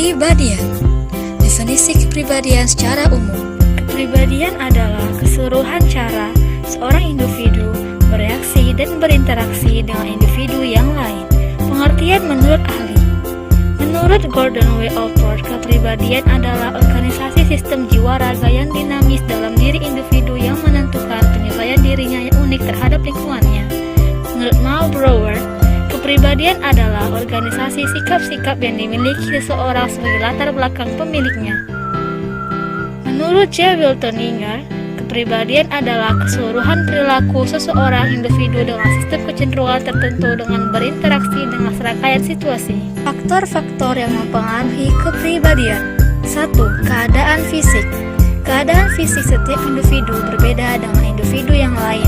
Kepribadian. Definisi kepribadian secara umum. Kepribadian adalah keseluruhan cara seorang individu bereaksi dan berinteraksi dengan individu yang lain. Pengertian menurut ahli. Menurut Gordon W. Allport, kepribadian adalah organisasi sistem jiwa raga yang dinamis dalam diri individu yang menentukan penyesuaian dirinya yang unik terhadap lingkungannya. Menurut Mal Brower, kepribadian adalah organisasi sikap-sikap yang dimiliki seseorang sebagai latar belakang pemiliknya. Menurut J. Wilton Inger, kepribadian adalah keseluruhan perilaku seseorang individu dengan sistem kecenderungan tertentu dengan berinteraksi dengan serangkaian situasi. Faktor-faktor yang mempengaruhi kepribadian. 1. Keadaan fisik. Keadaan fisik setiap individu berbeda dengan individu yang lain.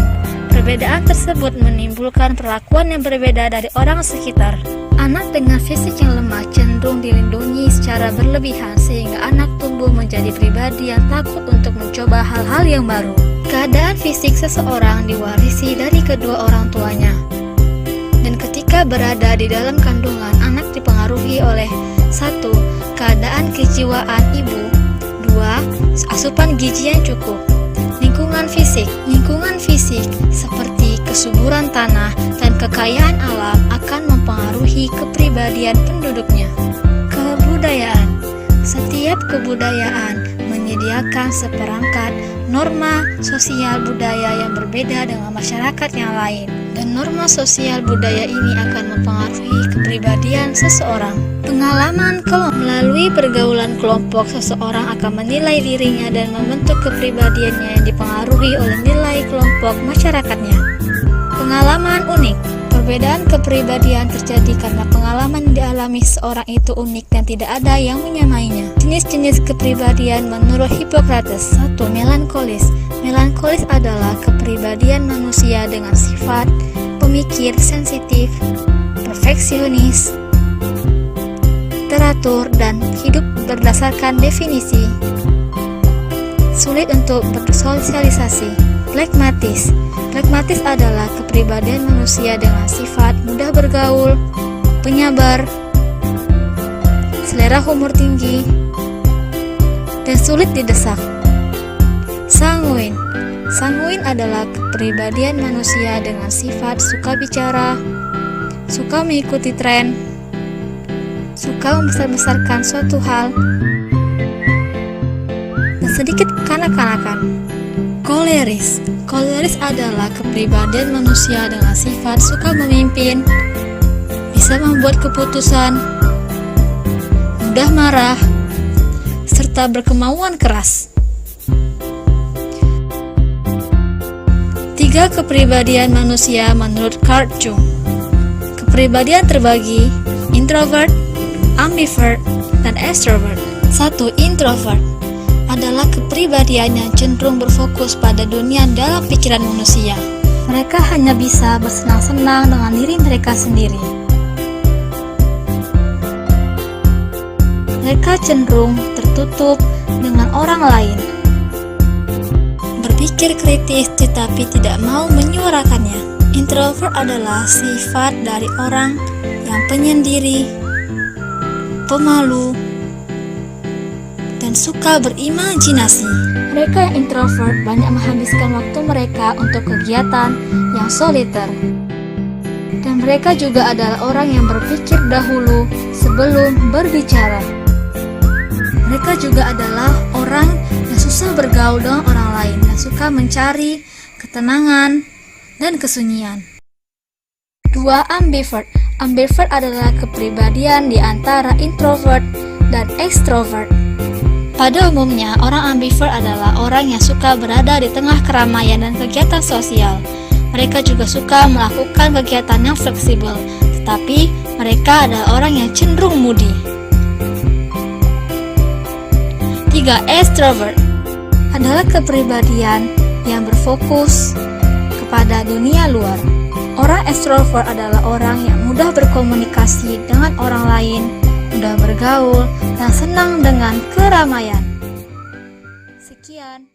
Perbedaan tersebut menimbulkan perlakuan yang berbeda dari orang sekitar. Anak dengan fisik yang lemah cenderung dilindungi secara berlebihan sehingga anak tumbuh menjadi pribadi yang takut untuk mencoba hal-hal yang baru. Keadaan fisik seseorang diwarisi dari kedua orang tuanya. Dan ketika berada di dalam kandungan, anak dipengaruhi oleh 1. Keadaan kejiwaan ibu. 2. Asupan gizi yang cukup. Lingkungan fisik. Lingkungan fisik seperti kesuburan tanah dan kekayaan alam akan mempengaruhi kepribadian penduduknya. Kebudayaan. Setiap kebudayaan menyediakan seperangkat norma sosial budaya yang berbeda dengan masyarakat yang lain, dan norma sosial budaya ini akan mempengaruhi kepribadian seseorang. Pengalaman melalui pergaulan kelompok, seseorang akan menilai dirinya dan membentuk kepribadiannya yang dipengaruhi oleh nilai kelompok masyarakatnya. Pengalaman unik. Perbedaan kepribadian terjadi karena pengalaman yang dialami seorang itu unik dan tidak ada yang menyamainya. Jenis-jenis kepribadian menurut Hippocrates. 1. Melankolis. Melankolis adalah kepribadian manusia dengan sifat pemikir, sensitif, perfeksionis, teratur, dan hidup berdasarkan definisi. Sulit untuk bersosialisasi. Flegmatis. Flegmatis adalah kepribadian manusia dengan sifat mudah bergaul, penyabar, selera humor tinggi, dan sulit didesak. Sanguin. Sanguin adalah kepribadian manusia dengan sifat suka bicara, suka mengikuti tren, suka membesar-besarkan suatu hal, dan sedikit kanak-kanakan. Koleris. Koleris adalah kepribadian manusia dengan sifat suka memimpin, bisa membuat keputusan, mudah marah, serta berkemauan keras. 3 kepribadian manusia menurut Carl Jung. Kepribadian terbagi introvert, ambivert, dan extrovert. 1. Introvert adalah kepribadian yang cenderung berfokus pada dunia dalam pikiran manusia. Mereka hanya bisa bersenang-senang dengan diri mereka sendiri. Mereka cenderung tertutup dengan orang lain. Berpikir kritis tetapi tidak mau menyuarakannya. Introvert adalah sifat dari orang yang penyendiri, pemalu, dan suka berimajinasi. Mereka yang introvert banyak menghabiskan waktu mereka untuk kegiatan yang soliter. Dan mereka juga adalah orang yang berpikir dahulu sebelum berbicara. Mereka juga adalah orang yang susah bergaul dengan orang lain dan suka mencari ketenangan dan kesunyian. 2. Ambivert. Ambivert adalah kepribadian di antara introvert dan extrovert. Pada umumnya, orang ambivert adalah orang yang suka berada di tengah keramaian dan kegiatan sosial. Mereka juga suka melakukan kegiatan yang fleksibel, tetapi mereka adalah orang yang cenderung moody. 3. Extrovert adalah kepribadian yang berfokus kepada dunia luar. Orang extrovert adalah orang yang mudah berkomunikasi dengan orang lain, mudah bergaul, dan senang dengan keramaian. Sekian.